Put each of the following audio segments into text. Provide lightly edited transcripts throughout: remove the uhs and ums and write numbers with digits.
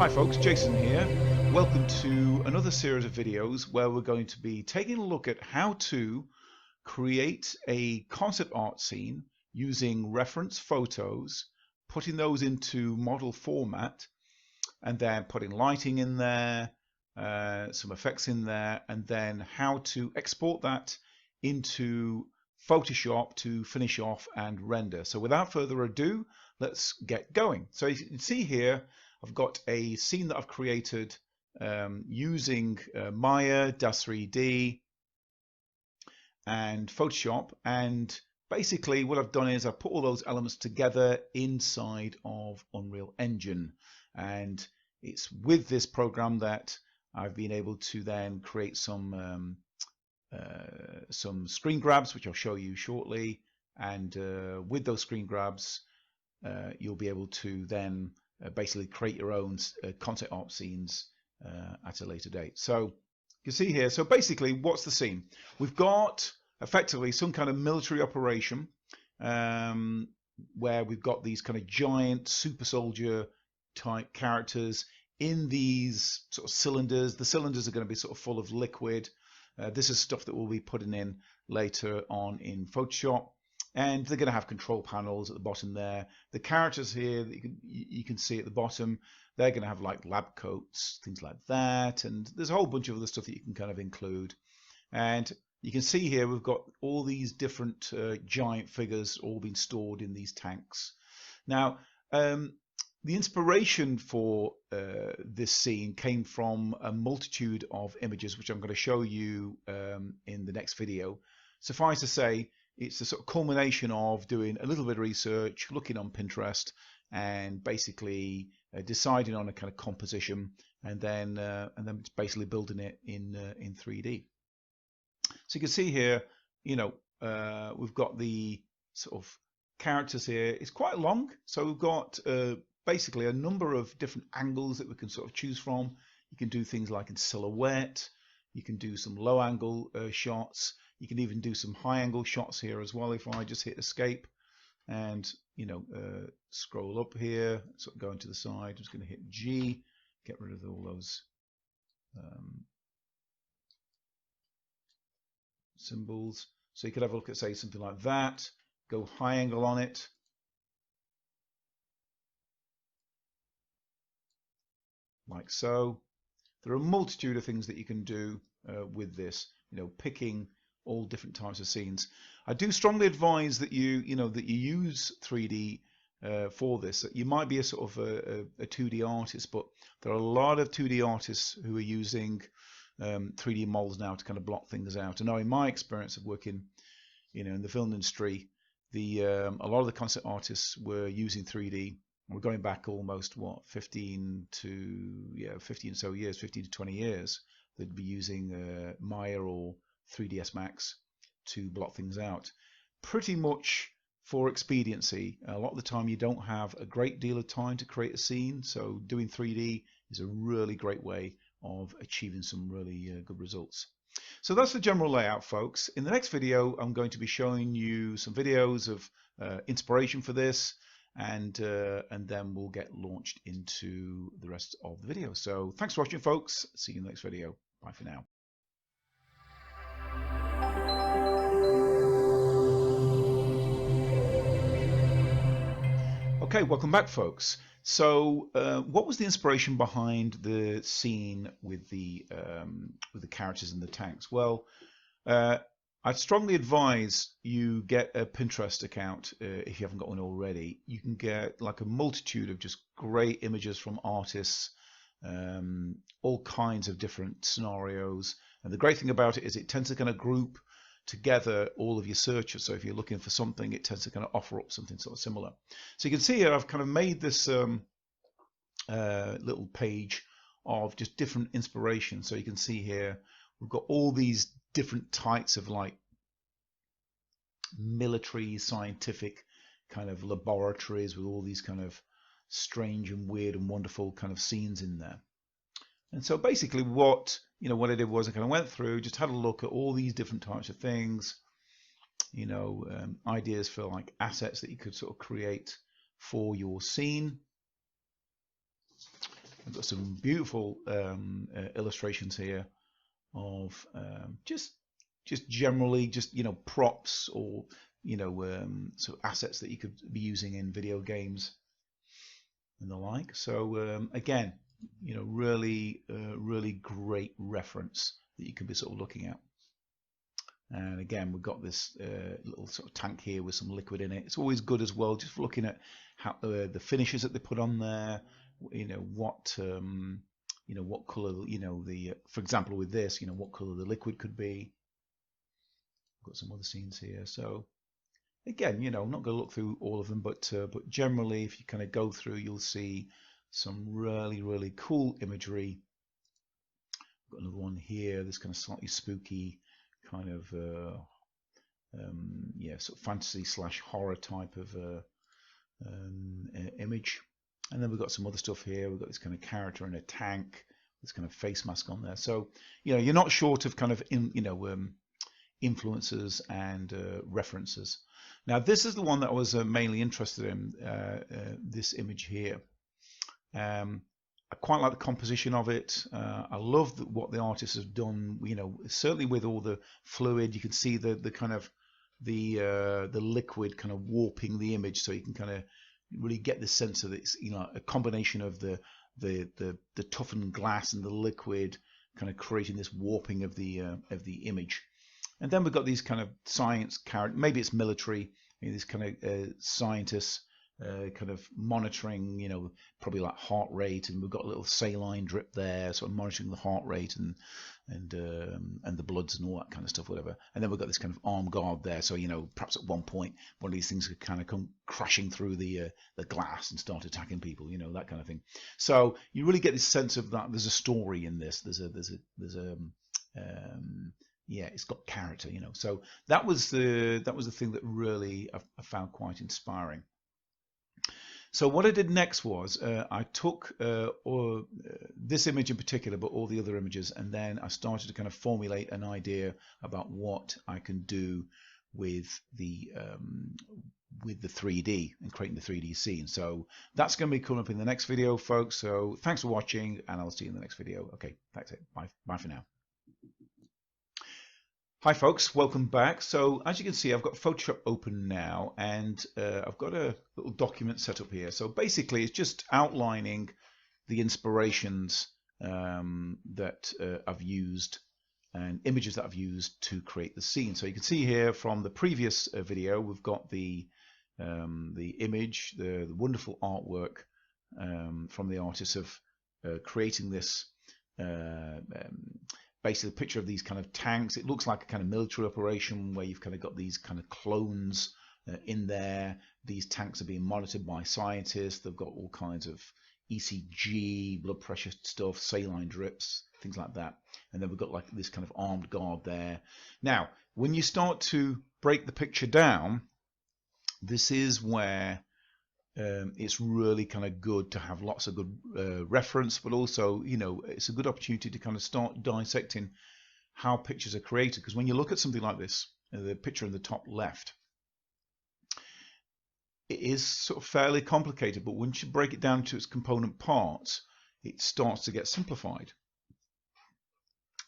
Hi folks, Jason here. Welcome to another series of videos where we're going to be taking a look at how to create a concept art scene using reference photos, putting those into model format, and then putting lighting in there, some effects in there, and then how to export that into Photoshop to finish off and render. So without further ado, let's get going. So you can see here I've got a scene that I've created using Maya, DAZ 3D, and Photoshop. And basically what I've done is I've put all those elements together inside of Unreal Engine. And it's with this program that I've been able to then create some screen grabs, which I'll show you shortly. And with those screen grabs, you'll be able to then basically create your own concept art scenes at a later date. So you can see here, so basically what's the scene? We've got effectively some kind of military operation where we've got these kind of giant super soldier type characters in these sort of cylinders. The cylinders are going to be sort of full of liquid. This is stuff that we'll be putting in later on in Photoshop. And they're going to have control panels at the bottom there. The characters here that you can see at the bottom, they're going to have like lab coats, things like that. And there's a whole bunch of other stuff that you can kind of include. And you can see here we've got all these different giant figures all being stored in these tanks. Now, the inspiration for this scene came from a multitude of images, which I'm going to show you in the next video. Suffice to say, it's the sort of culmination of doing a little bit of research, looking on Pinterest, and basically deciding on a kind of composition, and then basically building it in 3D. So you can see here, you know, we've got the sort of characters here. It's quite long, so we've got basically a number of different angles that we can sort of choose from. You can do things like in silhouette. You can do some low angle shots. You can even do some high angle shots here as well. If I just hit escape and, you know, scroll up here, sort of going to the side, I'm just going to hit G, get rid of all those symbols. So you could have a look at, say, something like that, go high angle on it. Like so. There are a multitude of things that you can do with this, you know, picking all different types of scenes. I do strongly advise that you use 3D for this. You might be a sort of a 2D artist, but there are a lot of 2D artists who are using 3D models now to kind of block things out. And now, in my experience of working, you know, in the film industry, a lot of the concept artists were using 3D. We're going back almost what 15 to 20 years. They'd be using Maya or 3ds Max to block things out, pretty much for expediency. A lot of the time you don't have a great deal of time to create a scene, so doing 3D is a really great way of achieving some really good results. So that's the general layout, folks. In the next video I'm going to be showing you some videos of inspiration for this, and then we'll get launched into the rest of the video. So thanks for watching, folks. See you in the next video. Bye for now. Okay, welcome back, folks. So what was the inspiration behind the scene with the characters in the tanks? Well, I'd strongly advise you get a Pinterest account if you haven't got one already. You can get like a multitude of just great images from artists, all kinds of different scenarios. And the great thing about it is it tends to kind of group together all of your searches. So if you're looking for something, it tends to kind of offer up something sort of similar. So you can see here I've kind of made this little page of just different inspiration. So you can see here we've got all these different types of like military, scientific kind of laboratories with all these kind of strange and weird and wonderful kind of scenes in there. And so basically what I did was I kind of went through, just had a look at all these different types of things, ideas for like assets that you could sort of create for your scene. I've got some beautiful illustrations here of just generally just props or sort of assets that you could be using in video games and the like. So again, really really great reference that you could be sort of looking at. And again, we've got this little sort of tank here with some liquid in it. It's always good as well, just looking at how the finishes that they put on there. What what color, for example, with this, what color the liquid could be. Got some other scenes here. So again, I'm not going to look through all of them, but generally, if you kind of go through, you'll see some really really cool imagery. Got another one here. This kind of slightly spooky kind of sort of fantasy / horror type of image. And then we've got some other stuff here. We've got this kind of character in a tank, this kind of face mask on there. So you're not short of kind of influences and references. Now this is the one that I was mainly interested in, this image here. I quite like the composition of it. I love what the artist has done. Certainly with all the fluid, you can see the kind of the liquid kind of warping the image, so you can kind of really get the sense of it's a combination of the toughened glass and the liquid, kind of creating this warping of the image. And then we've got these kind of science characters. Maybe it's military. These kind of scientists. Kind of monitoring, probably like heart rate, and we've got a little saline drip there, so I'm monitoring the heart rate and the bloods and all that kind of stuff, whatever. And then we've got this kind of armed guard there, so perhaps at one point one of these things could kind of come crashing through the glass and start attacking people, that kind of thing. So you really get this sense of that there's a story in this. Yeah, it's got character, So that was the thing that really I found quite inspiring. So what I did next was I took this image in particular, but all the other images, and then I started to kind of formulate an idea about what I can do with the 3D and creating the 3D scene. So that's going to be coming up in the next video, folks. So thanks for watching, and I'll see you in the next video. Okay, that's it. Bye for now. Hi folks, welcome back. So as you can see, I've got Photoshop open now, and I've got a little document set up here. So basically it's just outlining the inspirations that I've used and images that I've used to create the scene. So you can see here from the previous video, we've got the image, the wonderful artwork from the artists of creating this basically a picture of these kind of tanks. It looks like a kind of military operation where you've kind of got these kind of clones in there. These tanks are being monitored by scientists. They've got all kinds of ECG, blood pressure stuff, saline drips, things like that. And then we've got like this kind of armed guard there. Now, when you start to break the picture down, this is where it's really kind of good to have lots of good reference, but also it's a good opportunity to kind of start dissecting how pictures are created. Because when you look at something like this, the picture in the top left, it is sort of fairly complicated, but once you break it down to its component parts, it starts to get simplified.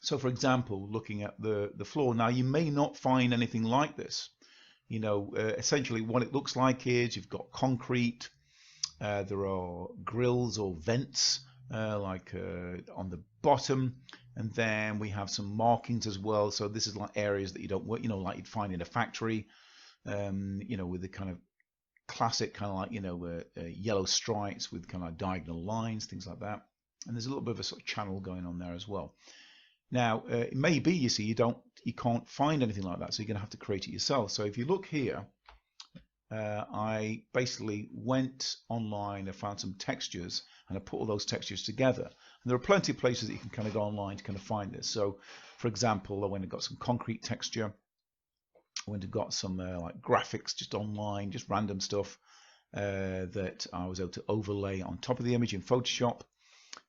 So for example, looking at the floor, now you may not find anything like this. Essentially what it looks like is you've got concrete, there are grills or vents like on the bottom, and then we have some markings as well. So this is like areas that you don't work, like you'd find in a factory, with the kind of classic kind of like yellow stripes with kind of diagonal lines, things like that. And there's a little bit of a sort of channel going on there as well. Now, it may be, you see, you can't find anything like that, so you're going to have to create it yourself. So if you look here, I basically went online and found some textures, and I put all those textures together. And there are plenty of places that you can kind of go online to kind of find this. So, for example, I went and got some concrete texture. I went and got some like graphics just online, just random stuff that I was able to overlay on top of the image in Photoshop.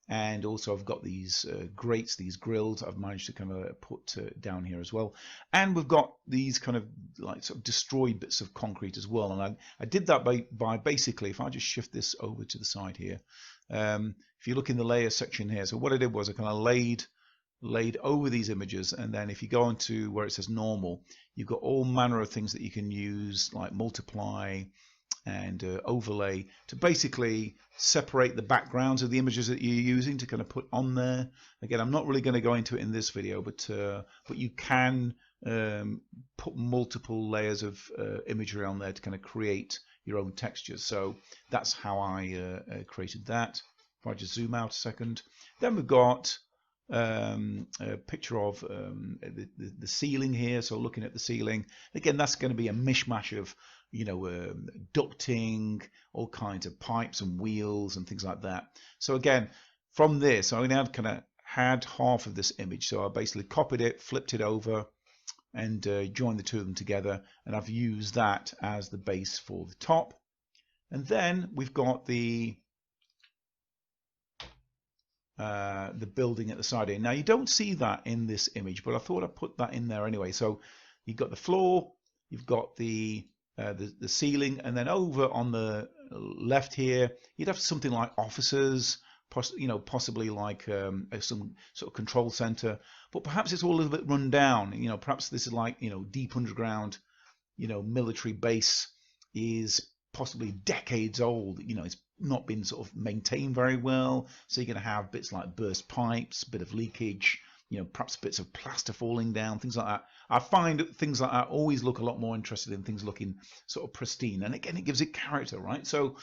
And also I've got these grates, these grills I've managed to kind of put down here as well. And we've got these kind of like sort of destroyed bits of concrete as well. And I did that by basically, if I just shift this over to the side here, if if you look in the layer section here, so what I did was I kind of laid over these images, and then if you go into where it says normal, you've got all manner of things that you can use, like multiply and overlay, to basically separate the backgrounds of the images that you're using to kind of put on there. Again, I'm not really going to go into it in this video, but you can put multiple layers of imagery on there to kind of create your own textures. So that's how I created that. If I just zoom out a second, then we've got a picture of the ceiling here. So looking at the ceiling, again, that's going to be a mishmash of ducting, all kinds of pipes and wheels and things like that. So again, from this, I now kind of had half of this image, so I basically copied it, flipped it over, and joined the two of them together, and I've used that as the base for the top. And then we've got the building at the side here. Now you don't see that in this image, but I thought I'd put that in there anyway. So you've got the floor, you've got the ceiling, and then over on the left here you'd have something like offices, possibly like some sort of control center, but perhaps it's all a little bit run down. Perhaps this is like deep underground military base, is possibly decades old. It's not been sort of maintained very well, so you're going to have bits like burst pipes, a bit of leakage, perhaps bits of plaster falling down, things like that. I find things like that always look a lot more interesting than things looking sort of pristine, and again, it gives it character, right? So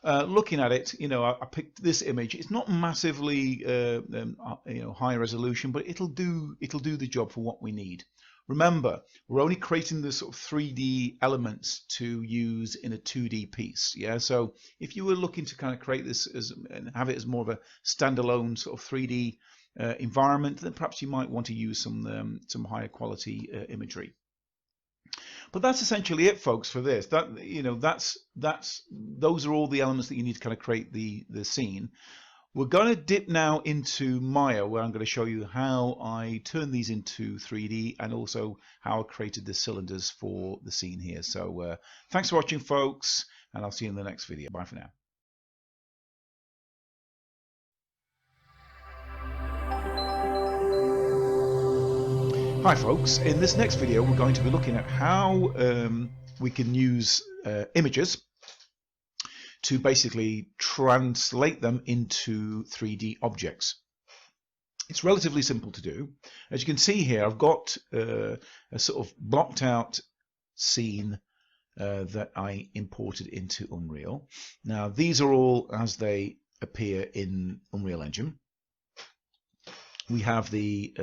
looking at it, I picked this image. It's not massively high resolution, but it'll do the job for what we need. Remember, we're only creating the sort of 3D elements to use in a 2D piece. Yeah, so if you were looking to kind of create this and have it as more of a standalone sort of 3D environment, then perhaps you might want to use some higher quality imagery. But that's essentially it, folks, for this. Those are all the elements that you need to kind of create the scene. We're going to dip now into Maya, where I'm going to show you how I turn these into 3D and also how I created the cylinders for the scene here. So thanks for watching, folks, and I'll see you in the next video. Bye for now. Hi folks, in this next video we're going to be looking at how we can use images to basically translate them into 3D objects. It's relatively simple to do. As you can see here, I've got a sort of blocked out scene that I imported into Unreal. Now these are all as they appear in Unreal Engine. We have the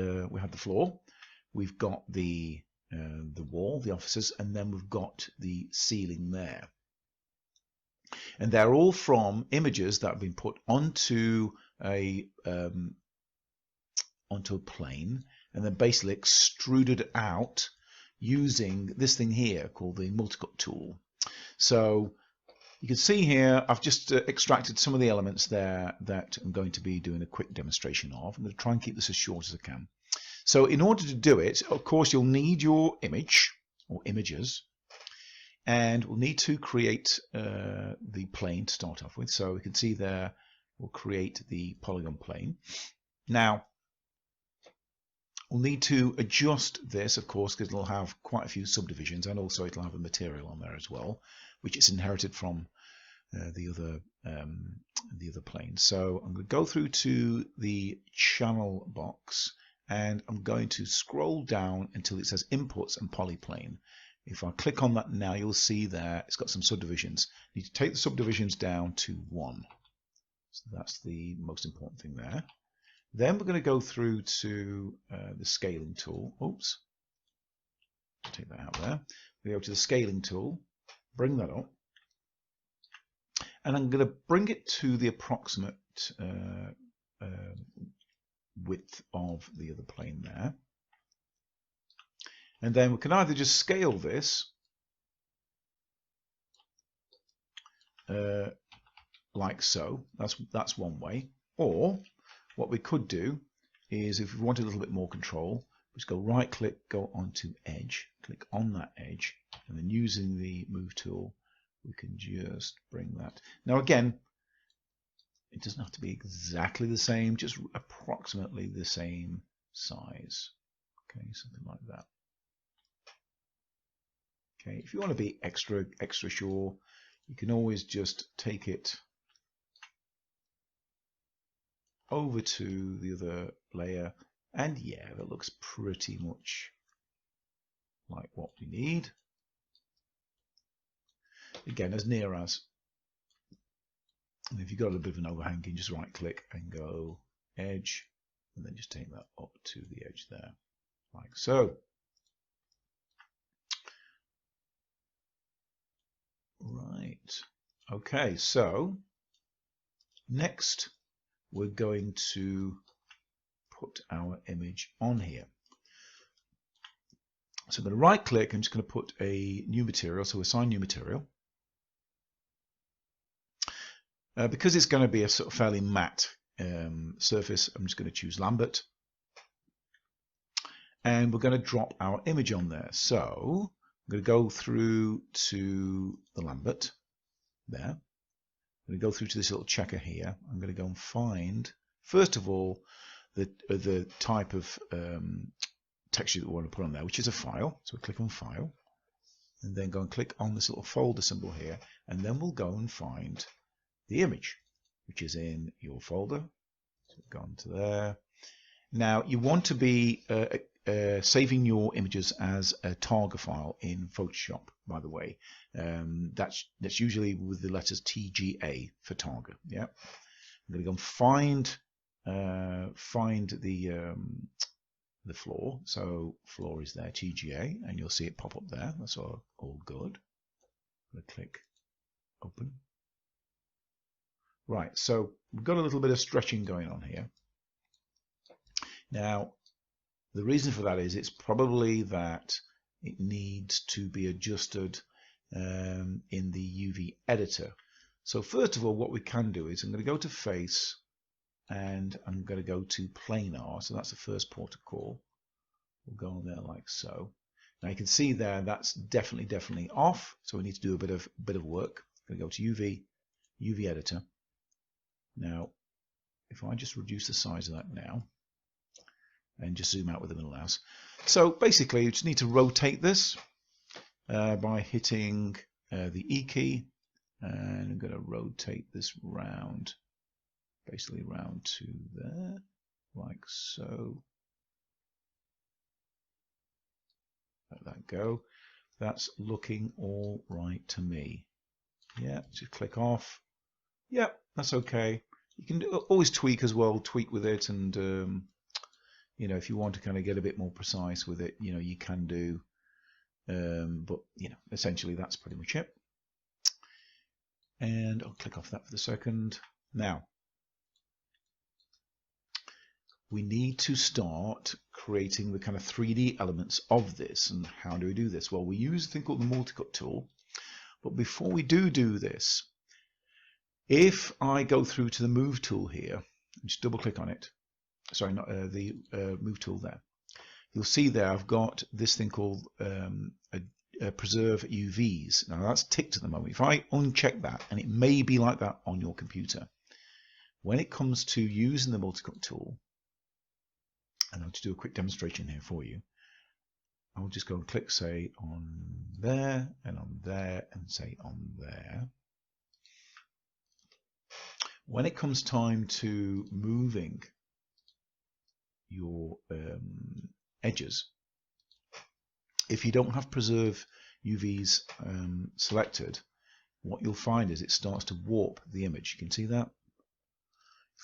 floor. We've got the wall, the offices, and then we've got the ceiling there. And they're all from images that have been put onto a plane and then basically extruded out using this thing here called the multicut tool. So you can see here I've just extracted some of the elements there that I'm going to be doing a quick demonstration of. I'm going to try and keep this as short as I can. So in order to do it, of course, you'll need your image or images, and we'll need to create the plane to start off with. So we can see there we'll create the polygon plane. Now we'll need to adjust this, of course, because it'll have quite a few subdivisions, and also it'll have a material on there as well, which is inherited from the other plane. So I'm going to go through to the channel box, and I'm going to scroll down until it says inputs and polyplane. If I click on that now, you'll see there it's got some subdivisions. You need to take the subdivisions down to 1. So that's the most important thing there. Then we're going to go through to the scaling tool. Oops, take that out there. We go to the scaling tool, bring that up, and I'm going to bring it to the approximate width of the other plane there. And then we can either just scale this like so. That's one way. Or what we could do is, if we want a little bit more control, just go right click, go onto edge, click on that edge, and then using the move tool we can just bring that. Now again, It doesn't have to be exactly the same, just approximately the same size. Okay, something like that. Okay, if you want to be extra sure, you can always just take it over to the other layer, and yeah, that looks pretty much like what we need. Again, as near as. And if you've got a bit of an overhang, you can just right click and go edge, and then just take that up to the edge there, like so. Right. Okay, so next we're going to put our image on here. So I'm going to right click, I'm just going to put a new material, so assign new material. Because it's going to be a sort of fairly matte surface, I'm just going to choose Lambert. And we're going to drop our image on there. So I'm going to go through to the Lambert there. I'm going to go through to this little checker here. I'm going to go and find, first of all, the type of texture that we want to put on there, which is a file. So we click on File, and then go and click on this little folder symbol here, and then we'll go and find the image, which is in your folder. So we've gone to there. Now you want to be saving your images as a Targa file in Photoshop, by the way. That's usually with the letters TGA for Targa. Yeah, I'm going to go and find the floor. So floor is there, TGA, and you'll see it pop up there. That's all good. I'm going to click open. Right, so we've got a little bit of stretching going on here. Now, the reason for that is it's probably that it needs to be adjusted in the UV editor. So first of all, what we can do is I'm going to go to Face, and I'm going to go to Planar. So that's the first port of call. We'll go on there like so. Now you can see there that's definitely off. So we need to do a bit of work. I'm going to go to UV editor. Now, if I just reduce the size of that now, and just zoom out with the middle mouse. So basically, you just need to rotate this by hitting the E key, and I'm going to rotate this round, basically round to there, like so. Let that go. That's looking all right to me. Yeah, just click off. Yeah, that's okay. You can always tweak as well, tweak with it, and you know, if you want to kind of get a bit more precise with it, you know, you can do. But you know, essentially that's pretty much it. And I'll click off that for the second. Now, we need to start creating the kind of 3D elements of this. And how do we do this? Well, we use a thing called the multi-cut tool. But before we do this, if I go through to the Move tool here, and just double click on it, sorry, not the Move tool there, you'll see there I've got this thing called Preserve UVs. Now that's ticked at the moment. If I uncheck that, and it may be like that on your computer, when it comes to using the multi-cut tool, and I'll just do a quick demonstration here for you, I'll just go and click, say, on there, and on there, and say on there. When it comes time to moving your edges, if you don't have Preserve UVs selected, what you'll find is it starts to warp the image. You can see that.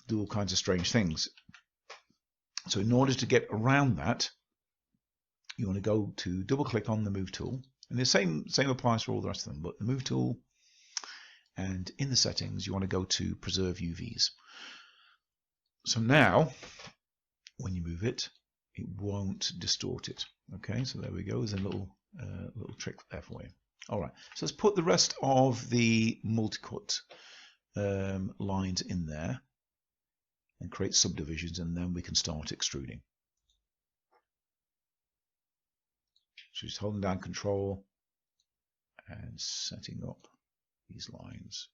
Do all kinds of strange things. So in order to get around that, you want to go to double click on the Move tool, and the same applies for all the rest of them, but the Move tool, and in the settings you want to go to Preserve UVs. So now when you move it, it won't distort it. Okay, so there we go. There's a little trick there for you. All right, so let's put the rest of the multi-cut lines in there and create subdivisions, and then we can start extruding. So just holding down Control and setting up these lines.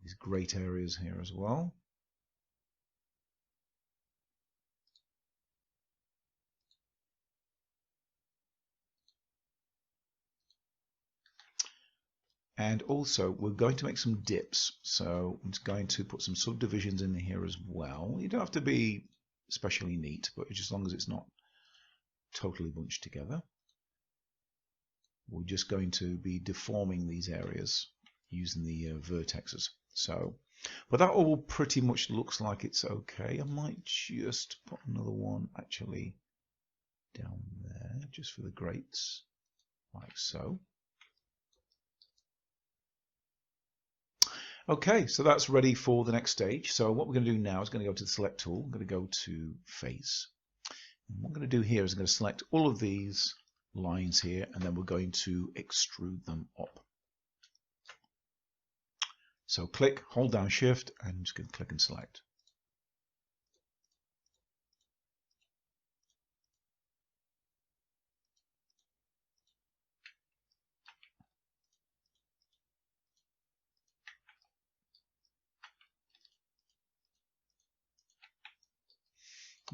these great areas here as well. And also, we're going to make some dips. So I'm just going to put some subdivisions in here as well. You don't have to be especially neat, but just as long as it's not totally bunched together. We're just going to be deforming these areas using the vertexes. So, but that all pretty much looks like it's okay. I might just put another one actually down there, just for the grates, like so. Okay, so that's ready for the next stage. So what we're going to do now is going to go to the select tool. I'm going to go to face. And what I'm going to do here is I'm going to select all of these lines here, and then we're going to extrude them up. So click, hold down shift, and I'm just going to click and select.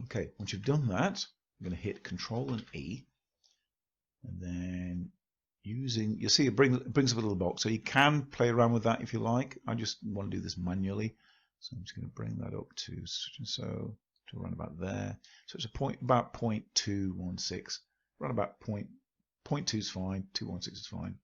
Okay, once you've done that, I'm going to hit Control and E, and then you'll see it brings up a little box. So you can play around with that if you like. I just want to do this manually, so I'm just going to bring that up to so to around about there. So it's about 0.216. Around about 0.2 is fine. 216 is fine.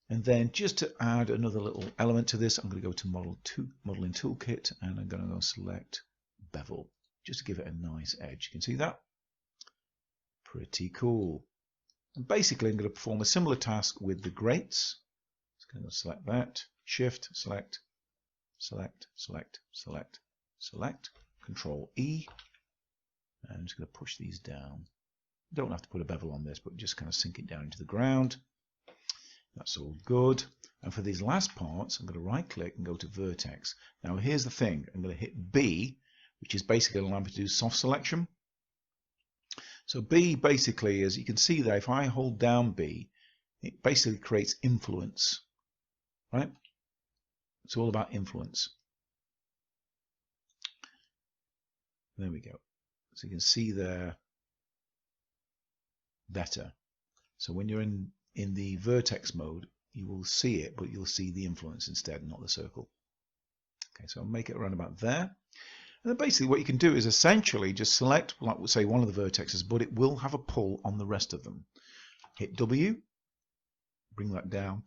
And then just to add another little element to this, I'm going to go to Modeling Toolkit, and I'm going to go select Bevel, just to give it a nice edge. You can see that? Pretty cool. And basically, I'm going to perform a similar task with the grates. Just going to select that, Shift, select, select, select, select, select, Control E, and I'm just going to push these down. You don't have to put a bevel on this, but just kind of sink it down into the ground. That's all good. And for these last parts, I'm going to right click and go to Vertex. Now here's the thing, I'm going to hit B, which is basically allowing me to do soft selection. So B basically, as you can see there, if I hold down B, it basically creates influence, right? It's all about influence. There we go. So you can see there better. So when you're in the vertex mode, you will see it, but you'll see the influence instead, not the circle. Okay, so I'll make it around about there. And then basically what you can do is essentially just select, like we'll say, one of the vertexes, but it will have a pull on the rest of them. Hit W, bring that down,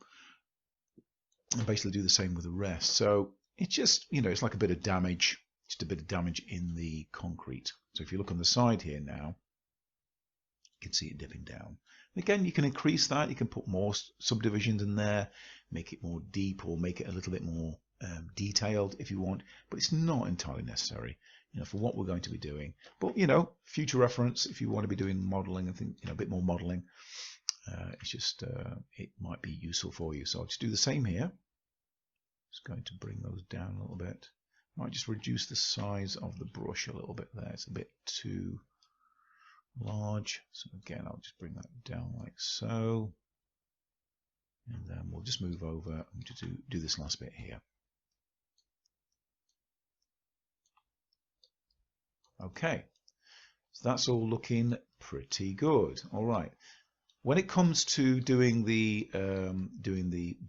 and basically do the same with the rest. So it's just, it's like a bit of damage, just a bit of damage in the concrete. So if you look on the side here now, you can see it dipping down. And again, you can increase that. You can put more subdivisions in there, make it more deep, or make it a little bit more detailed if you want, but it's not entirely necessary, for what we're going to be doing. But future reference, if you want to be doing modeling and think, a bit more modeling, it's just it might be useful for you. So I'll just do the same here. Just going to bring those down a little bit. Might just reduce the size of the brush a little bit there. It's a bit too large. So again, I'll just bring that down like so, and then we'll just move over and to do this last bit here. Okay, so that's all looking pretty good. All right, when it comes to doing the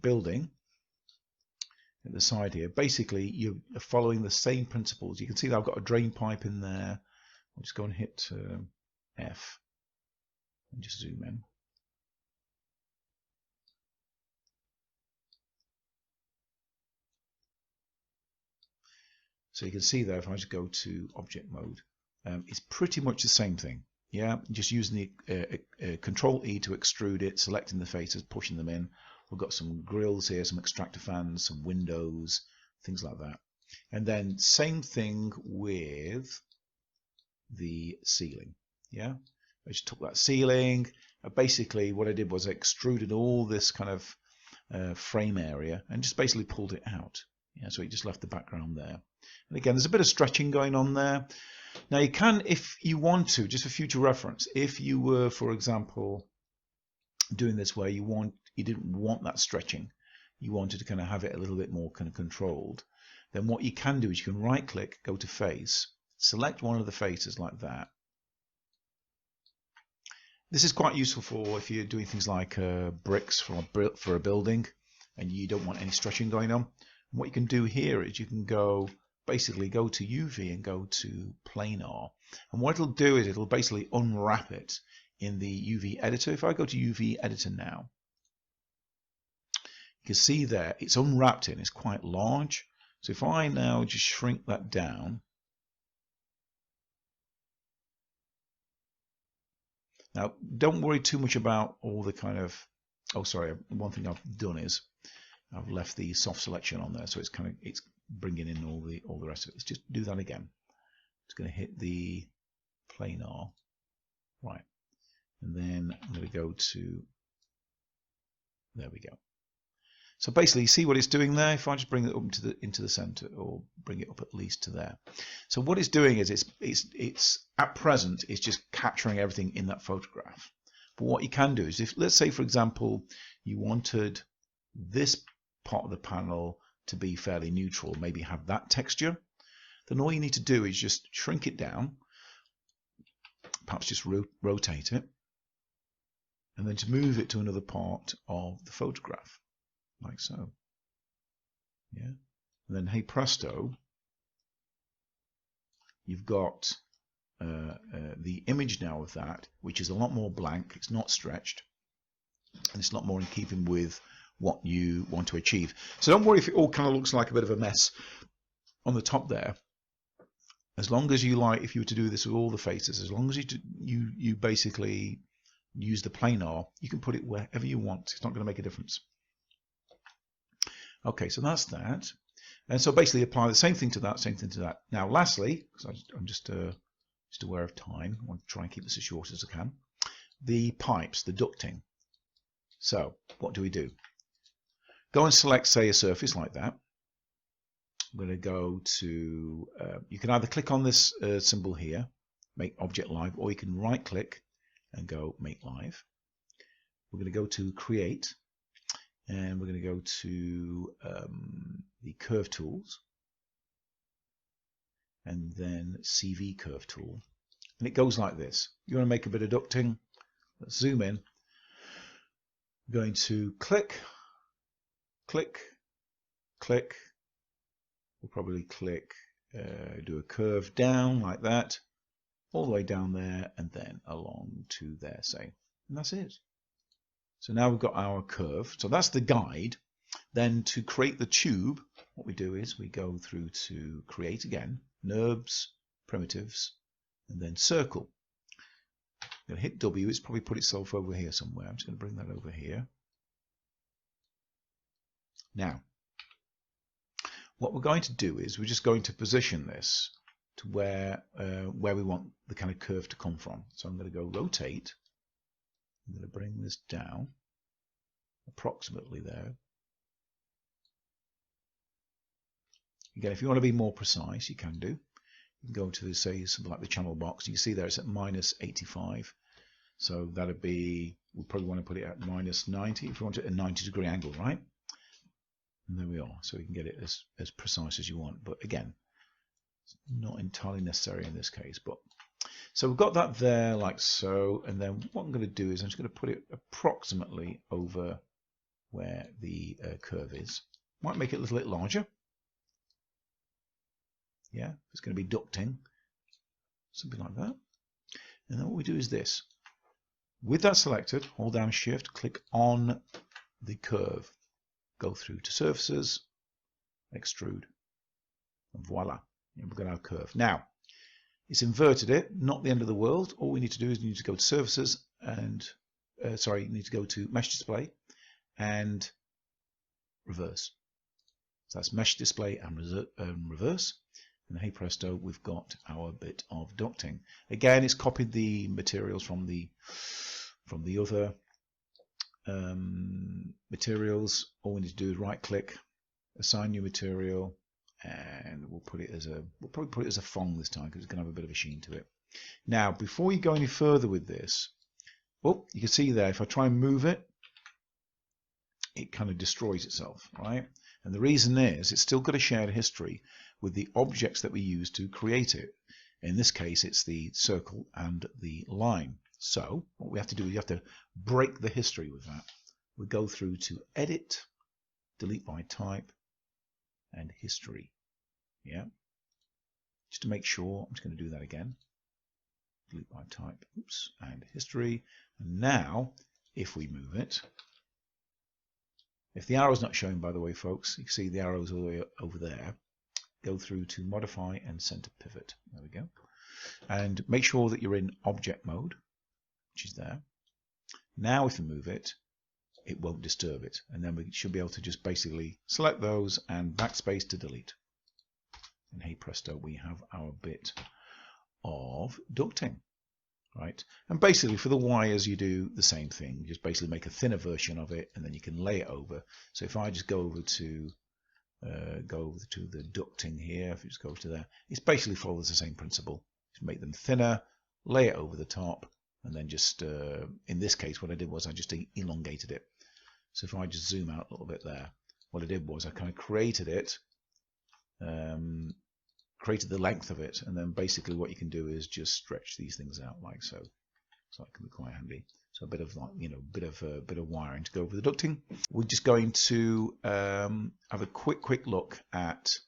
building at the side here, basically you're following the same principles. You can see that I've got a drain pipe in there. I'll just go and hit F and just zoom in. So you can see there, if I just go to object mode, it's pretty much the same thing. Yeah, just using the Control E to extrude it, selecting the faces, pushing them in. We've got some grills here, some extractor fans, some windows, things like that. And then same thing with the ceiling. Yeah, I just took that ceiling. Basically, what I did was I extruded all this kind of frame area and just basically pulled it out. Yeah, so it just left the background there. And again, there's a bit of stretching going on there. Now you can, if you want to, just for future reference, if you were, for example, doing this where you didn't want that stretching, you wanted to kind of have it a little bit more kind of controlled, then what you can do is you can right click, go to face, select one of the faces like that. This is quite useful for if you're doing things like bricks for a building and you don't want any stretching going on. And what you can do here is you can basically go to UV and go to planar. And what it'll do is it'll basically unwrap it in the UV editor. If I go to UV editor now, you can see there it's unwrapped in, it's quite large. So if I now just shrink that down, now don't worry too much about all the kind of, oh sorry, one thing I've done is I've left the soft selection on there, so it's bringing in all the rest of it. Let's just do that again. It's going to hit the planar, right, and then I'm going to go to, there we go. So basically, you see what it's doing there. If I just bring it up into the center, or bring it up at least to there. So what it's doing is it's at present it's just capturing everything in that photograph. But what you can do is, if let's say for example you wanted this part of the panel to be fairly neutral, maybe have that texture, then all you need to do is just shrink it down, perhaps just rotate it, and then to move it to another part of the photograph. Like so, yeah. And then, hey presto, you've got the image now of that, which is a lot more blank. It's not stretched, and it's a lot more in keeping with what you want to achieve. So don't worry if it all kind of looks like a bit of a mess on the top there. As long as you like, if you were to do this with all the faces, as long as you basically use the planar, you can put it wherever you want. It's not going to make a difference. Okay, so that's that. And so basically apply the same thing to that, same thing to that. Now lastly, because I'm just aware of time, I want to try and keep this as short as I can, the pipes, the ducting. So what do we do? Go and select, say, a surface like that. I'm going to go to, you can either click on this symbol here, make object live, or you can right click and go make live. We're going to go to create, and we're going to go to the curve tools, and then CV curve tool, and it goes like this. You want to make a bit of ducting. Let's zoom in. I'm going to click, click, click. We'll probably click, do a curve down like that, all the way down there, and then along to there, say, and that's it. So now we've got our curve. So that's the guide. Then to create the tube, what we do is we go through to create again, NURBS, primitives, and then circle. I'm going to hit W. It's probably put itself over here somewhere. I'm just going to bring that over here. Now, what we're going to do is we're just going to position this to where we want the kind of curve to come from. So I'm going to go rotate. I'm going to bring this down approximately there. Again, if you want to be more precise, you can do. You can go to, say, something like the channel box. You can see there it's at -85. So that would be, we probably want to put it at -90 if you want it at a 90-degree angle, right? And there we are. So you can get it as precise as you want. But again, it's not entirely necessary in this case. But so we've got that there like so. And then what I'm going to do is I'm just going to put it approximately over where the curve is. Might make it a little bit larger. Yeah, it's going to be ducting, something like that. And then what we do is this. With that selected, hold down Shift, click on the curve, go through to surfaces, extrude, and voila, and we've got our curve. Now, it's inverted it, not the end of the world. All we need to do is we need to go to surfaces and, you need to go to mesh display and reverse. So that's mesh display and reverse. And hey presto, we've got our bit of ducting. Again, it's copied the materials from the other materials. All we need to do is right click, assign new material, and we'll probably put it as a Fong this time because it's going to have a bit of a sheen to it. Now, before you go any further with this, oh, you can see there, if I try and move it, it kind of destroys itself, right? And the reason is it's still got a shared history with the objects that we use to create it. In this case, it's the circle and the line. So what we have to do is you have to break the history with that. We go through to Edit, Delete by Type, and History. Yeah. Just to make sure, I'm just going to do that again. Delete by Type, oops, and History. And now, if we move it, if the arrow's not showing, by the way, folks, you can see the arrow's all the way over there. Go through to Modify and Center Pivot. There we go. And make sure that you're in Object Mode, which is there. Now if we move it, it won't disturb it. And then we should be able to just basically select those and backspace to delete. And hey presto, we have our bit of ducting. Right, and basically for the wires you do the same thing. You just basically make a thinner version of it, and then you can lay it over. So if I just go over to the ducting here, if you just go to there, it basically follows the same principle. Just make them thinner, lay it over the top, and then just in this case, what I did was I just elongated it. So if I just zoom out a little bit there, what I did was I kind of created it. Created the length of it, and then basically what you can do is just stretch these things out like so. So that can be quite handy. So a bit of, like, you know, bit of wiring to go over the ducting. We're just going to have a quick look at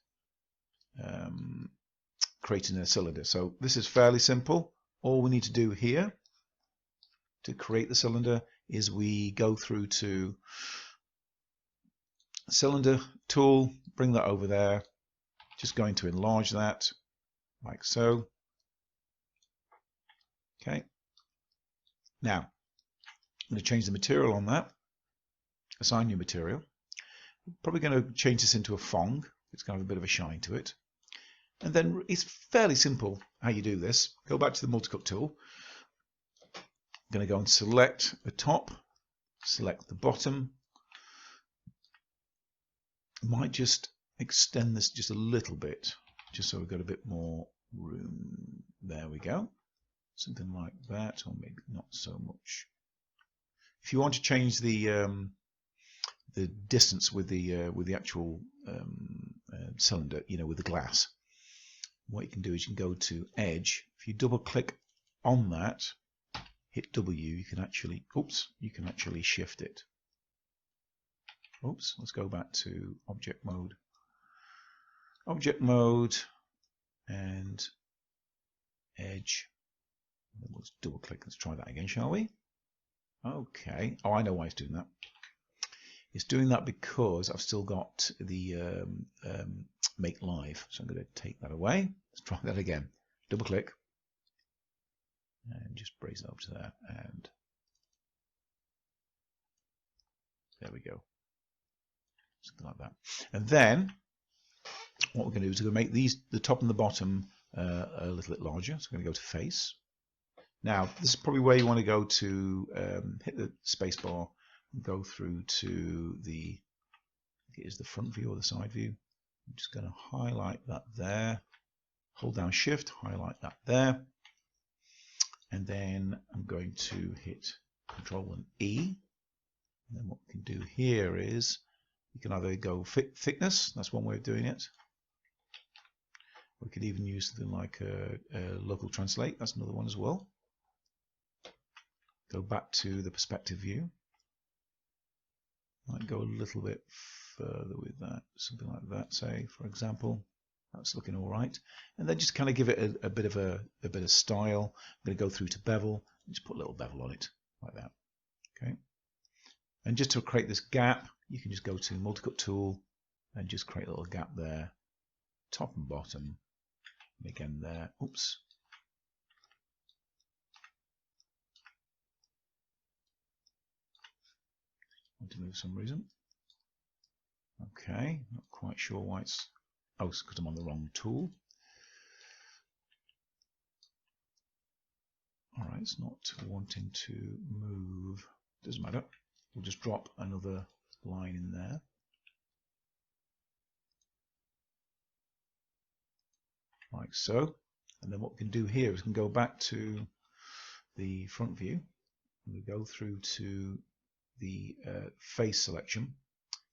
creating a cylinder. So this is fairly simple. All we need to do here to create the cylinder is we go through to Cylinder Tool, bring that over there. Just going to enlarge that like so. Okay. Now, I'm going to change the material on that. Assign new material. Probably going to change this into a Fong. It's going to have a bit of a shine to it. And then it's fairly simple how you do this. Go back to the multi-cut tool. I'm going to go and select the top, select the bottom. I might just extend this just a little bit, just so we've got a bit more room. There we go. Something like that, or maybe not so much. If you want to change the distance with the actual cylinder, you know, with the glass, what you can do is you can go to Edge. If you double click on that, hit W, you can actually shift it. Oops, let's go back to Object Mode. Object Mode and Edge. Let's double click. Let's try that again, shall we? Okay. Oh, I know why it's doing that. It's doing that because I've still got the Make Live. So I'm going to take that away. Let's try that again. Double click and just brace it up to there, and there we go. Something like that. And then what we're going to do is we're going to make the top and the bottom a little bit larger. So we're going to go to Face. Now, this is probably where you want to go to hit the space bar and go through to the, I think it is the front view or the side view. I'm just going to highlight that there. Hold down Shift, highlight that there. And then I'm going to hit Control and E. And then what we can do here is you can either go thickness, that's one way of doing it. We could even use something like local translate, that's another one as well. Go back to the perspective view. Might go a little bit further with that, something like that, say, for example. That's looking all right. And then just kind of give it a bit of style. I'm going to go through to bevel and just put a little bevel on it, like that. Okay. And just to create this gap, you can just go to multi-cut tool and just create a little gap there, top and bottom. And again there. Oops. Want to move for some reason. Okay, not quite sure why it's. Oh, it's because I'm on the wrong tool. Alright, it's not wanting to move. Doesn't matter. We'll just drop another line in there. Like so. And then what we can do here is we can go back to the front view. And we go through to the face selection.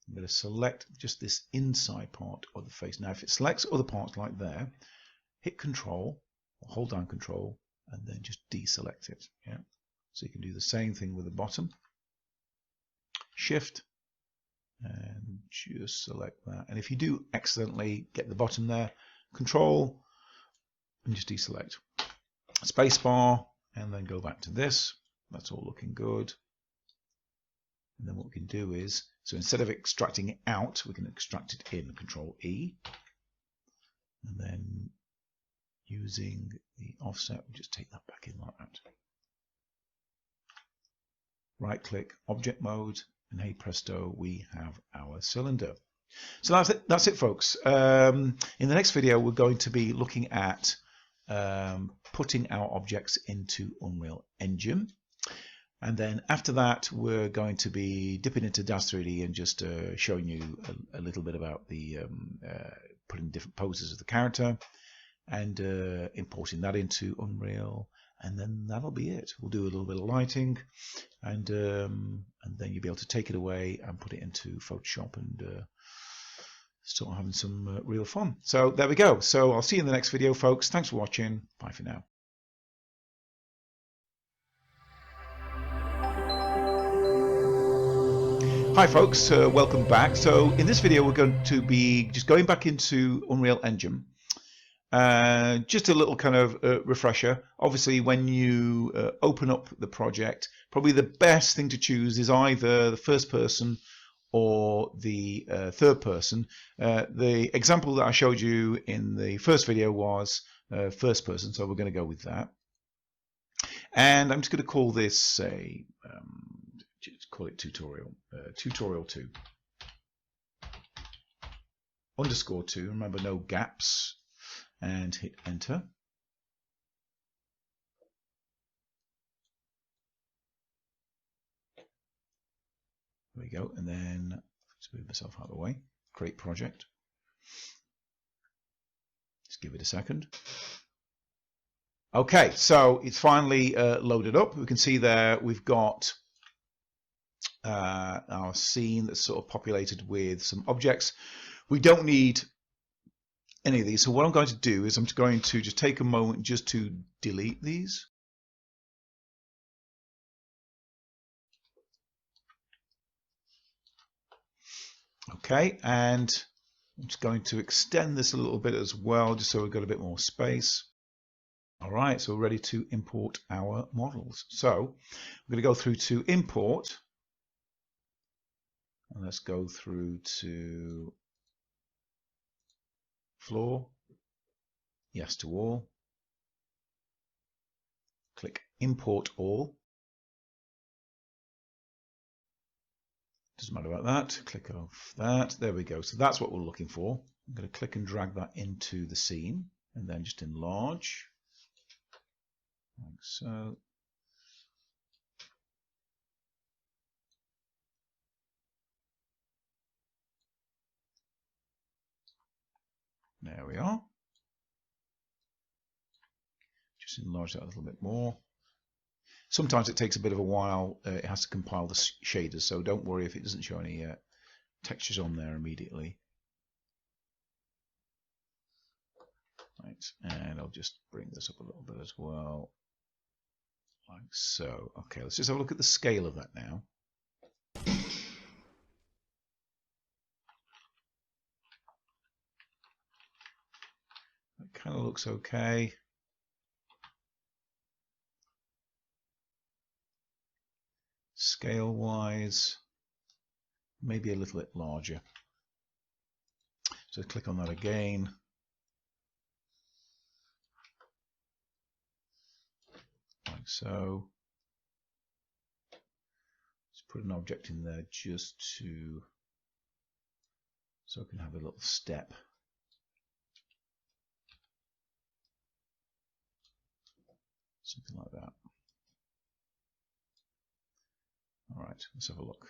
I'm going to select just this inside part of the face. Now if it selects other parts like there, hit Control, or hold down Control, and then just deselect it. Yeah. So you can do the same thing with the bottom. Shift, and just select that. And if you do accidentally get the bottom there, Control, and just deselect. Spacebar, and then go back to this. That's all looking good. And then what we can do is, so instead of extracting it out, we can extract it in. Control E. And then using the offset, we just take that back in like that. Right click, object mode, and hey presto, we have our cylinder. So that's it folks. In the next video we're going to be looking at putting our objects into Unreal Engine, and then after that we're going to be dipping into DAZ 3D and just showing you a little bit about the putting different poses of the character and importing that into Unreal, and then that'll be it. We'll do a little bit of lighting, and then you'll be able to take it away and put it into Photoshop and start having some real fun. So there we go. So I'll see you in the next video folks. Thanks for watching. Bye for now. Hi folks, welcome back. So in this video we're going to be just going back into Unreal Engine. Just a little kind of refresher. Obviously when you open up the project, probably the best thing to choose is either the first person or the third person. The example that I showed you in the first video was first person, so we're going to go with that. And I'm just going to call this just call it tutorial, tutorial 2 _ 2. Remember, no gaps, and hit enter. There we go, and then let's move myself out of the way. Create project. Just give it a second. Okay, so it's finally loaded up. We can see there we've got our scene that's sort of populated with some objects. We don't need any of these, so what I'm going to do is I'm going to just take a moment just to delete these. Okay, and I'm just going to extend this a little bit as well, just so we've got a bit more space. All right, so we're ready to import our models. So we're going to go through to import, and let's go through to floor, yes to all, click import all. Doesn't matter about that. Click off that. There we go. So that's what we're looking for. I'm going to click and drag that into the scene and then just enlarge. Like so. There we are. Just enlarge that a little bit more. Sometimes it takes a bit of a while. It has to compile the shaders, so don't worry if it doesn't show any textures on there immediately. Right, and I'll just bring this up a little bit as well, like so. Okay, let's just have a look at the scale of that now. That kind of looks okay. Scale wise, maybe a little bit larger. So click on that again. Like so. Let's put an object in there just to, so I can have a little step. Something like that. All right, let's have a look.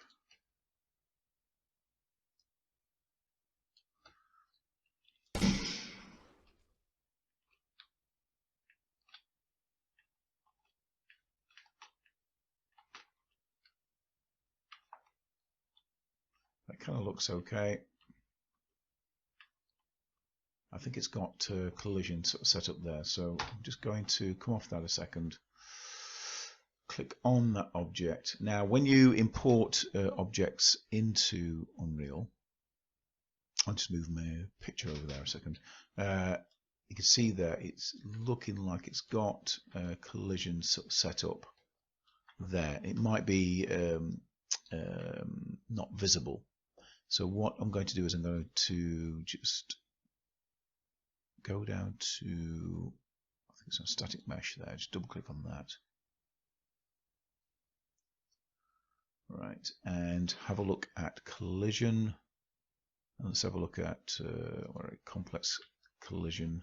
That It kind of looks okay. I think it's got collision sort of set up there, so I'm just going to come off that a second. Click on that object. Now, when you import objects into Unreal, I'll just move my picture over there a second. You can see there it's looking like it's got collision sort of set up there. It might be not visible. So what I'm going to do is I'm going to just go down to, I think it's a static mesh there, just double click on that. Right, and have a look at collision. And let's have a look at complex collision.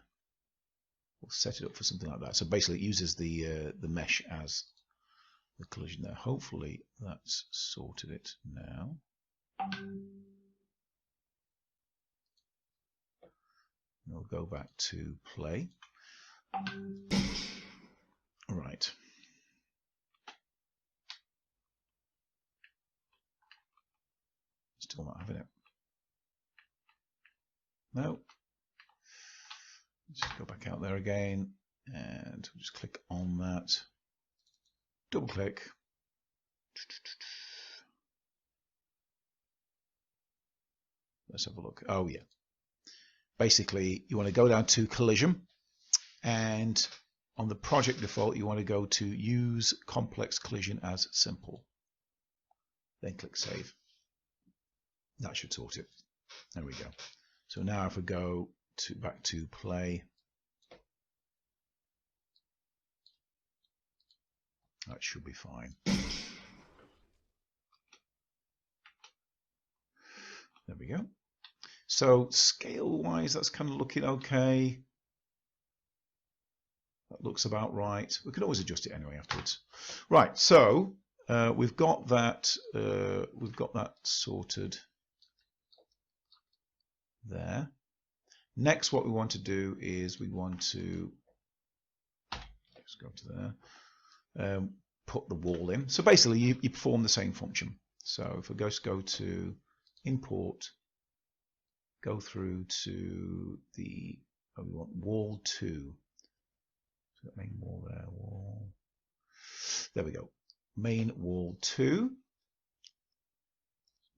We'll set it up for something like that. So basically it uses the mesh as the collision there. Hopefully that's sorted it now. We'll go back to play. Right. Still not having it. No. Just go back out there again and we'll just click on that. Double click. Let's have a look. Oh yeah. Basically, you want to go down to collision, and on the project default, you want to go to use complex collision as simple. Then click save. That should sort it. There we go. So now if we go back to play, that should be fine. There we go. So scale-wise, that's kind of looking okay. That looks about right. We can always adjust it anyway afterwards. Right. So we've got that sorted there. Next, what we want to do is we want to just go to there. Put the wall in. So basically, you perform the same function. So if we go to import. Go through to the we want wall 2. So that main wall there, wall. There we go. Main wall 2.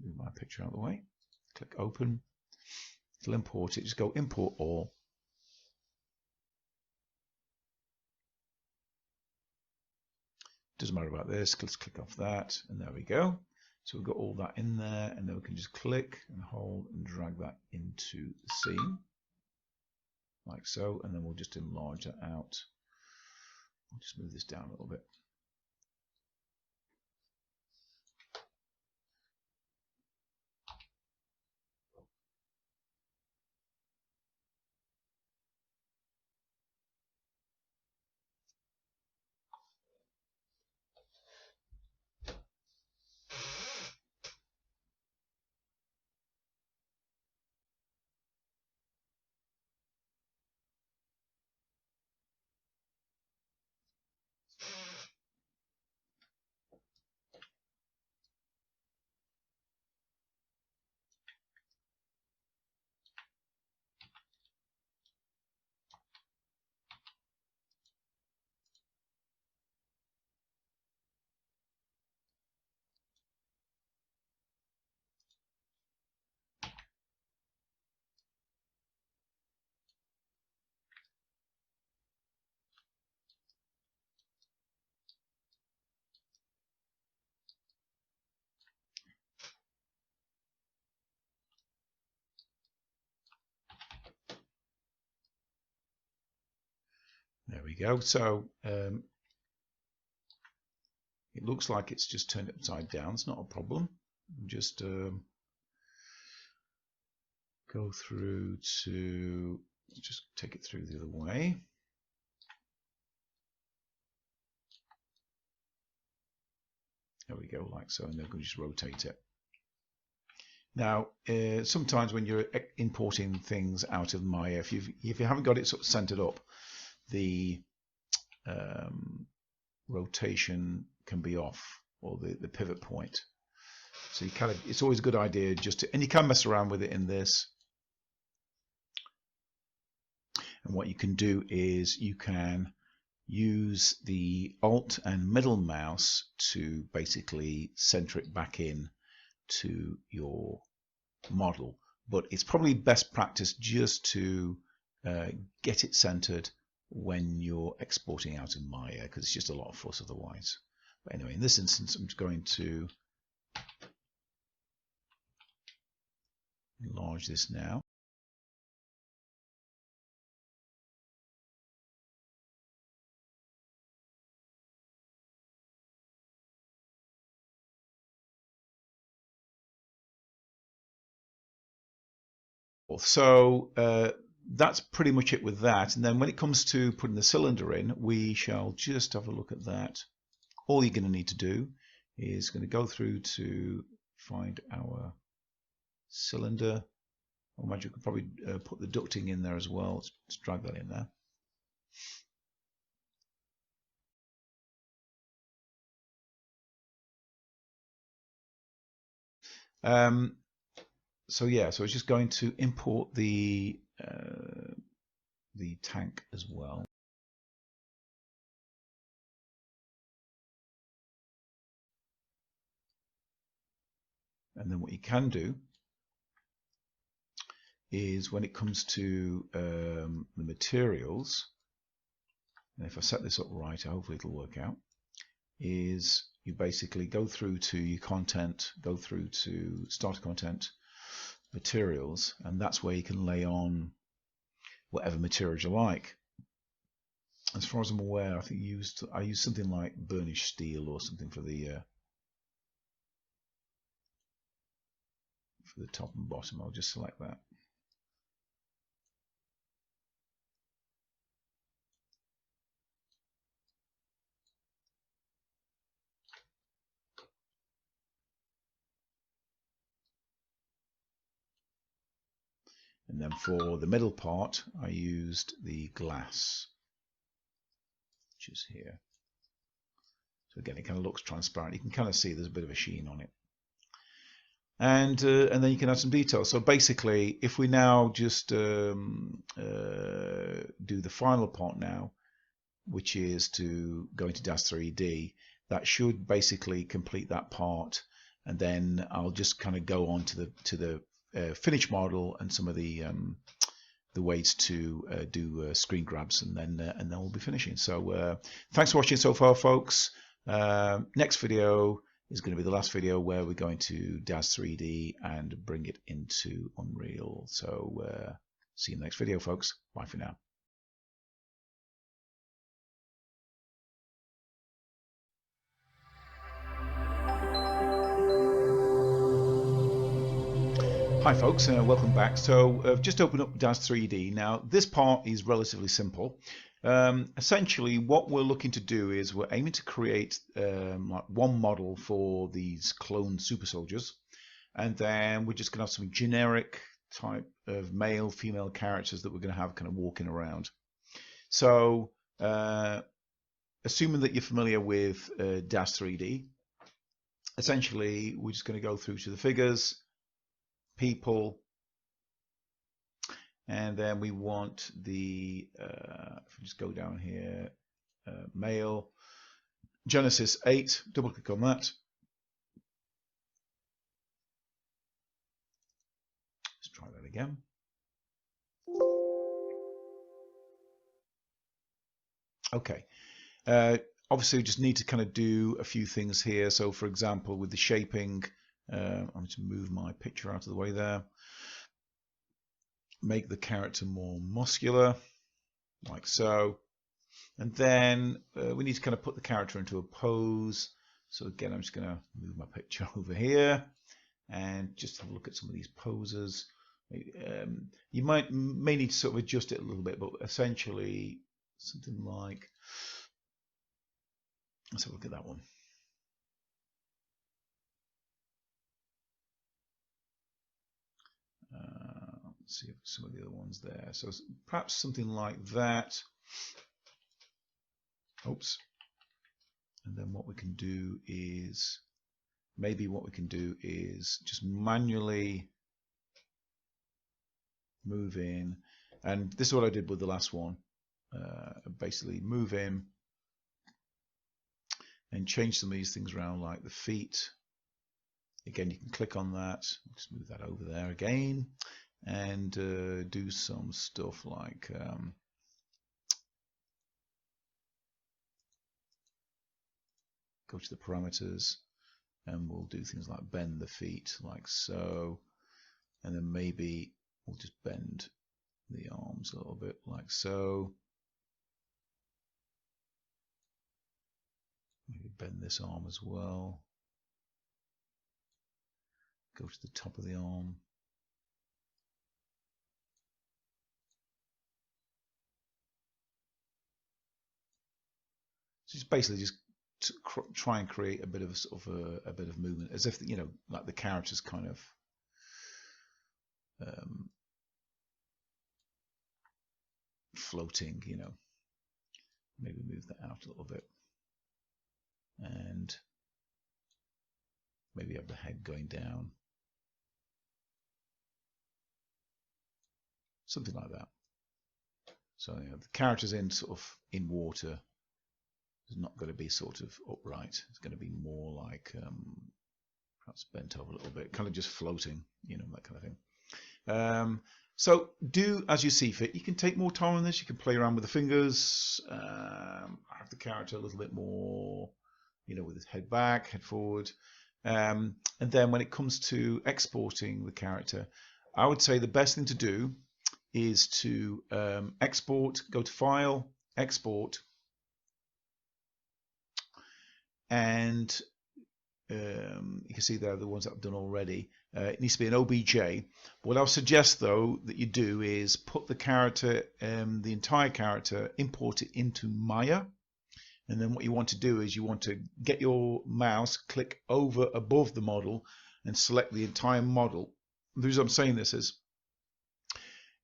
Move my picture out of the way. Click open. It'll import it. Just go import all. Doesn't matter about this. Let's click off that, and there we go. So we've got all that in there, and then we can just click and hold and drag that into the scene, like so, and then we'll just enlarge that out. I'll just move this down a little bit. There we go. So it looks like it's just turned it upside down. It's not a problem. Just go through to, just take it through the other way. There we go, like so, and then we can just rotate it. Now, sometimes when you're importing things out of Maya, if you haven't got it sort of centered up, the rotation can be off, or the pivot point. So you kind of, it's always a good idea just to, and you can mess around with it in this. And what you can do is you can use the Alt and middle mouse to basically center it back in to your model. But it's probably best practice just to get it centered when you're exporting out of Maya, because it's just a lot of fuss otherwise. But anyway, in this instance, I'm just going to enlarge this now. So that's pretty much it with that. And then when it comes to putting the cylinder in, we shall just have a look at that. All you're going to need to do is going to go through to find our cylinder. I imagine you could probably put the ducting in there as well. Let's drag that in there. So yeah, so it's just going to import the tank as well. And then what you can do is when it comes to the materials, and if I set this up right, hopefully it'll work out, is you basically go through to your content, go through to starter content, materials, and that's where you can lay on whatever materials you like. As far as I'm aware, I think I used something like burnished steel or something for the top and bottom. I'll just select that. And then for the middle part, I used the glass, which is here. So again, it kind of looks transparent. You can kind of see there's a bit of a sheen on it. And then you can add some details. So basically, if we now just do the final part now, which is to go into DAZ 3D, that should basically complete that part. And then I'll just kind of go on to the finished model and some of the ways to do screen grabs, and then we'll be finishing. So thanks for watching so far, folks. Next video is going to be the last video where we're going to DAZ 3D and bring it into Unreal. So see you in the next video, folks. Bye for now. Hi folks, welcome back. So I've just opened up DAZ 3D. Now this part is relatively simple. Essentially what we're looking to do is we're aiming to create like one model for these clone super soldiers, and then we're just going to have some generic type of male female characters that we're going to have kind of walking around. So assuming that you're familiar with DAZ 3D, essentially we're just going to go through to the figures, people, and then we want the if we just go down here, male, Genesis 8, double click on that. Let's try that again. Okay, obviously we just need to kind of do a few things here. So for example, with the shaping, I'm going to move my picture out of the way there. Make the character more muscular, like so. And then we need to kind of put the character into a pose. So again, I'm just going to move my picture over here and just have a look at some of these poses. You may need to sort of adjust it a little bit, but essentially something like, let's have a look at that one. Let's see if some of the other ones there. So perhaps something like that. Oops. And then what we can do is maybe what we can do is just manually move in, and this is what I did with the last one. Basically move in and change some of these things around, like the feet. Again, you can click on that, just move that over there again, and do some stuff like go to the parameters, and we'll do things like bend the feet like so, and then maybe we'll just bend the arms a little bit like so. Maybe bend this arm as well. Go to the top of the arm. So just basically just to try and create a bit of a bit of movement, as if, you know, like the character's kind of floating, you know. Maybe move that out a little bit, and maybe have the head going down, something like that. So, you know, the character's in sort of in water. It's not going to be sort of upright. It's going to be more like perhaps bent over a little bit, kind of just floating, you know, that kind of thing. So do as you see fit. You can take more time on this. You can play around with the fingers, have the character a little bit more, you know, with his head back, head forward. And then when it comes to exporting the character, I would say the best thing to do is to export, go to File, Export, and you can see there the ones that I've done already. It needs to be an OBJ. What I'll suggest though that you do is put the character, the entire character, import it into Maya, and then what you want to do is you want to get your mouse, click over above the model, and select the entire model. The reason I'm saying this is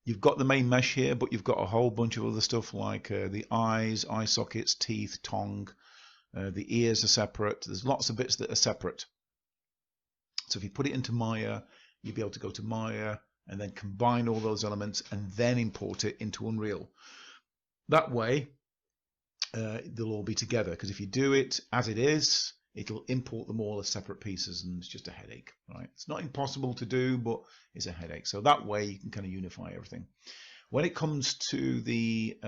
you've got the main mesh here, but you've got a whole bunch of other stuff like the eyes, eye sockets, teeth, tongue. The ears are separate. There's lots of bits that are separate. So if you put it into Maya, you'll be able to go to Maya and then combine all those elements and then import it into Unreal. That way, they'll all be together, because if you do it as it is, it'll import them all as separate pieces, and it's just a headache. Right? It's not impossible to do, but it's a headache. So that way you can kind of unify everything. When it comes to the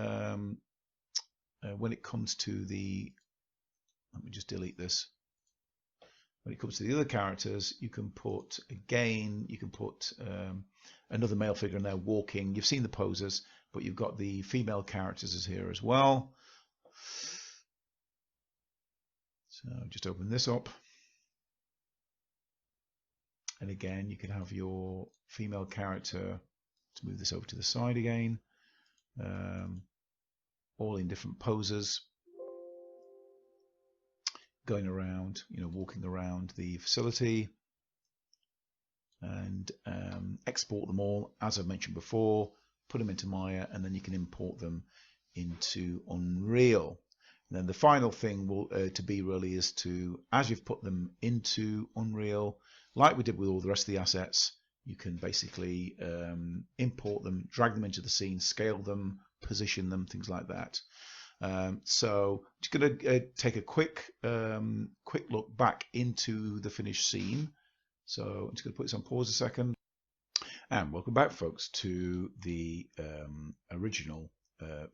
let me just delete this. When it comes to the other characters, you can put, again, you can put another male figure in there walking. You've seen the poses, but you've got the female characters as here as well. So just open this up. And again, you can have your female character, let's move this over to the side again, all in different poses, going around, you know, walking around the facility, and export them all, as I've mentioned before, put them into Maya, and then you can import them into Unreal. And then the final thing will to be really is to, as you've put them into Unreal, like we did with all the rest of the assets, you can basically import them, drag them into the scene, scale them, position them, things like that. So just going to take a quick look back into the finished scene. So I'm just going to put this on pause a second. And welcome back, folks, to the original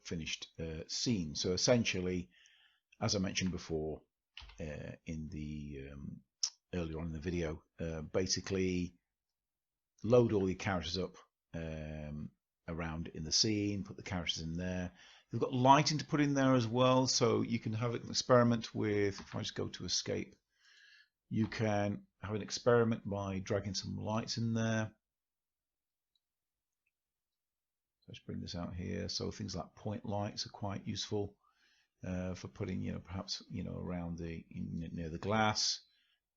finished scene. So essentially, as I mentioned before in the earlier on in the video, basically load all your characters up around in the scene, put the characters in there. You've got lighting to put in there as well, so you can have an experiment with, if I just go to escape, you can have an experiment by dragging some lights in there. Let's bring this out here. So things like point lights are quite useful for putting, you know, perhaps, you know, around the near the glass,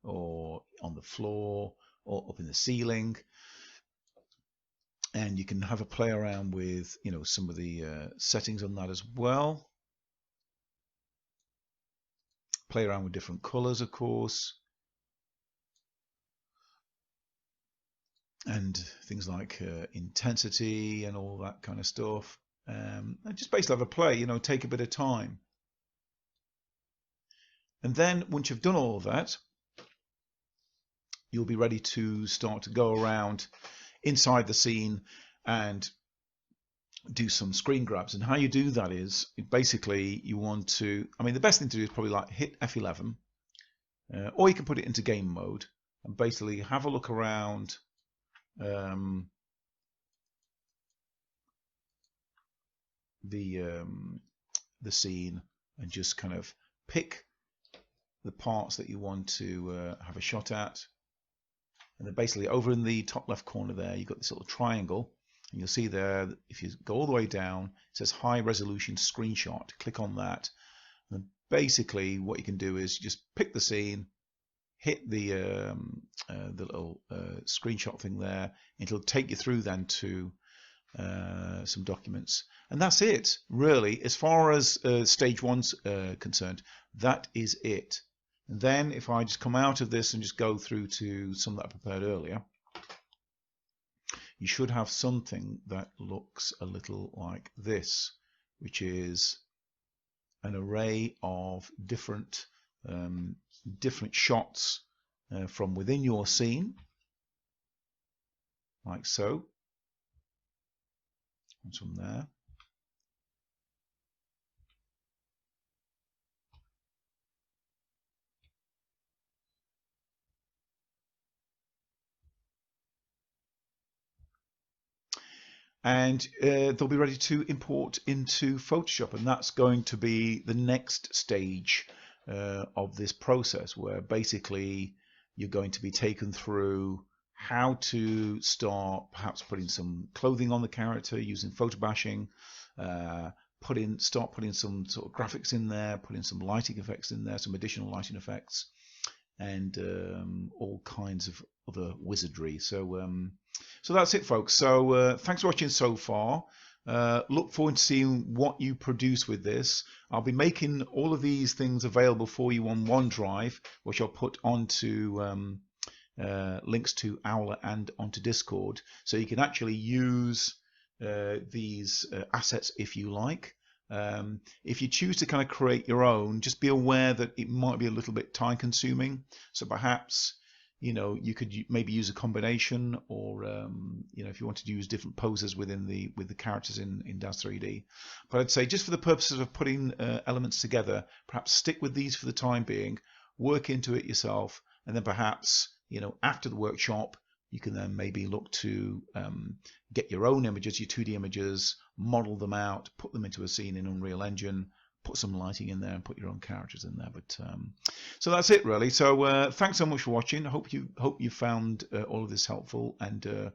or on the floor, or up in the ceiling. And you can have a play around with, you know, some of the settings on that as well. Play around with different colors, of course. and things like intensity and all that kind of stuff. And just basically have a play, you know, take a bit of time. And then once you've done all of that, you'll be ready to start to go around inside the scene and do some screen grabs. And how you do that is basically you want to, I mean, the best thing to do is probably like hit F11, or you can put it into game mode and basically have a look around the scene and just kind of pick the parts that you want to have a shot at. And then basically over in the top left corner there, you've got this little triangle, and you'll see there, if you go all the way down, it says high resolution screenshot. Click on that. And basically what you can do is just pick the scene, hit the little screenshot thing there. It'll take you through then to some documents, and that's it really as far as stage one's concerned. That is it. And then if I just come out of this and just go through to some that I prepared earlier, you should have something that looks a little like this, which is an array of different shots from within your scene, like so. And from there. And they'll be ready to import into Photoshop, and that's going to be the next stage of this process, where basically you're going to be taken through how to start perhaps putting some clothing on the character using photo bashing, start putting some sort of graphics in there, putting some lighting effects in there, some additional lighting effects, and all kinds of other wizardry. So that's it, folks. So thanks for watching so far. Look forward to seeing what you produce with this. I'll be making all of these things available for you on OneDrive, which I'll put onto links to Owler and onto Discord, so you can actually use these assets if you like. If you choose to kind of create your own, just be aware that it might be a little bit time consuming. So perhaps, you know, you could maybe use a combination, or you know, if you wanted to use different poses with the characters in DAZ 3D. But I'd say just for the purposes of putting elements together, perhaps stick with these for the time being, work into it yourself, and then perhaps, you know, after the workshop, you can then maybe look to get your own images, your 2D images, model them out, put them into a scene in Unreal Engine, put some lighting in there, and put your own characters in there. But so that's it really. So thanks so much for watching. I hope you found all of this helpful, and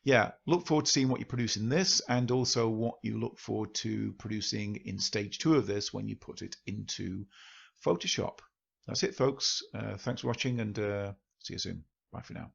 yeah, look forward to seeing what you produce in this, and also what you look forward to producing in stage 2 of this when you put it into Photoshop. That's it, folks. Thanks for watching, and see you soon. Bye for now.